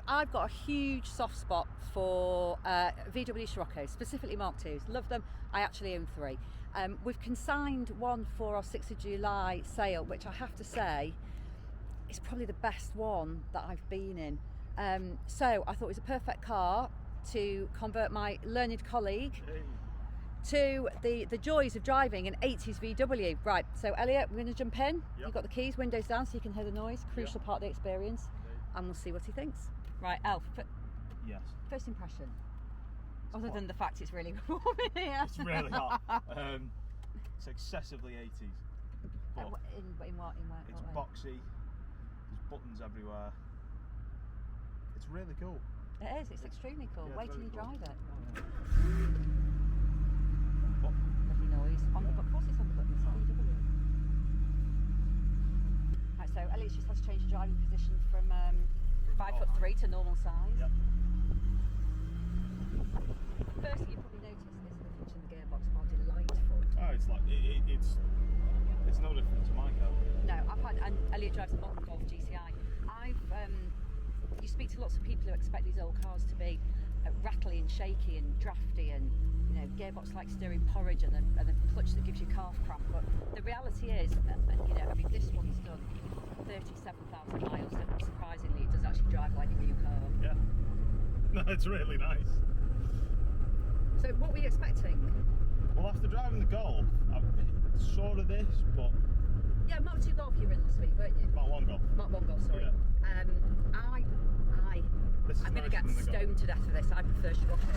I've got a huge soft spot for VW Scirocco, specifically Mark IIs. Love them. I actually own 3. We've consigned one for our 6th of July sale, which I have to say is probably the best one that I've been in. So I thought it was a perfect car to convert my learned colleague to the joys of driving an 80s VW. Right, so Elliot, we're going to jump in. Yep. You've got the keys, windows down so you can hear the noise, crucial part of the experience. And we'll see what he thinks. Right, Elf, yes. First impression, other than the fact it's really warm in here. It's really hot. It's excessively 80s. In what? It's boxy, there's buttons everywhere. It's really cool. It is, it's extremely cool. Yeah, wait till you cool. drive it. Oh. Lovely noise. On the of course it's on the button, it's VW. Right, so Elliot's just had to change the driving position from 5'3" to normal size. Yep. Firstly, you probably noticed this difference in the gearbox are delightful. Oh, it's like it's no different to my car. No, and Elliot drives a modern Golf GTI. You speak to lots of people who expect these old cars to be rattly and shaky and drafty and gearbox like stirring porridge and a clutch that gives you calf cramp, but the reality is this one's done 37,000 miles, and surprisingly it does actually drive like a new car. Yeah. No, it's really nice. So what were you expecting? Well, after driving the Golf, it's sort of this, but yeah, Mark II Golf you were in last week, weren't you? Mark 1 Golf. Mark 1 Golf, sorry. Yeah. I'm going to get stoned to death for this. I prefer Scirocco.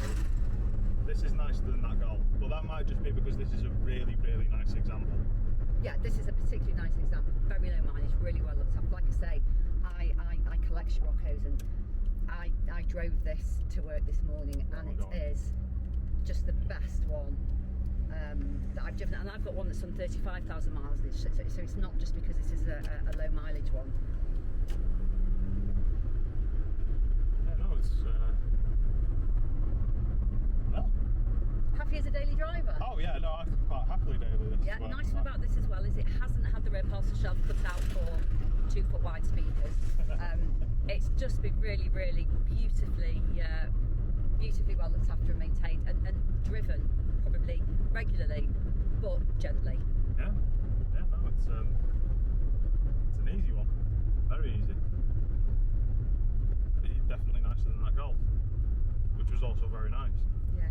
This is nicer than that Golf, but that might just be because this is a really, really nice example. Yeah, this is a particularly nice example. Very low mileage, really well looked after. Like I say, I collect Sciroccos, and I drove this to work this morning, and it is just the best one that I've driven. And I've got one that's on 35,000 miles, so it's not just because this is a low mileage one. Happy as a daily driver? Oh yeah, no, I quite happily daily this. Yeah, nice thing about this as well is it hasn't had the rear parcel shelf cut out for 2-foot wide speakers. It's just been really, really beautifully well looked after and maintained and driven probably regularly, but gently. Yeah, no, it's an easy one, very easy. Definitely nicer than that Golf, which was also very nice. Yeah,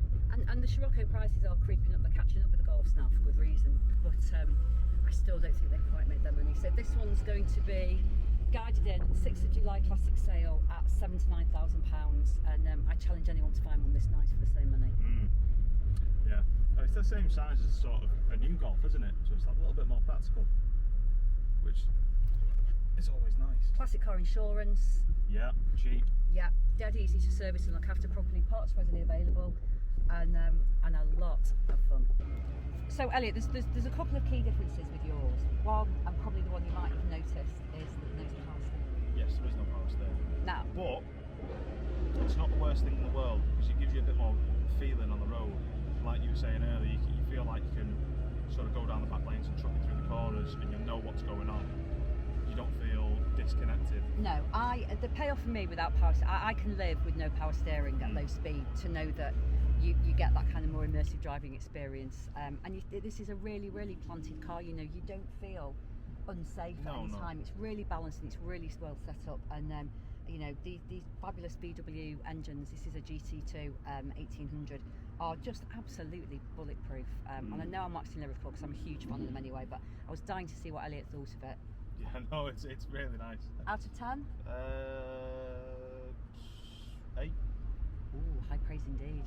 and the Scirocco prices are creeping up. They're catching up with the Golfs now for good reason, but I still don't think they've quite made their money. So this one's going to be guided in 6th of July classic sale at £7,000 to £9,000, and I challenge anyone to find one this nice for the same money. Yeah, it's the same size as sort of a new Golf, isn't it? So it's like a little bit more practical, which is always nice. Classic car insurance. Yeah, cheap. Yeah, dead easy to service and look after properly. Parts readily available, and a lot of fun. So Elliot, there's a couple of key differences with yours. One, and probably the one you might have noticed, is that there's no power steering. Yes, there is no power steering. Now, but it's not the worst thing in the world because it gives you a bit more feeling on the road. Like you were saying earlier, you feel like you can sort of go down the back lanes and truck it through the corners, and you know what's going on. You don't feel disconnected. No, the payoff for me without power steering, I can live with no power steering at low speed, to know that you get that kind of more immersive driving experience. And this is a really, really planted car. You don't feel unsafe at any time. It's really balanced and it's really well set up. And these fabulous VW engines. This is a GT2 1800. Are just absolutely bulletproof. And I know I'm waxing lyrical because I'm a huge fan of them anyway. But I was dying to see what Elliot thought of it. Yeah, no, it's really nice. Out of 10? 8. Ooh, high praise indeed.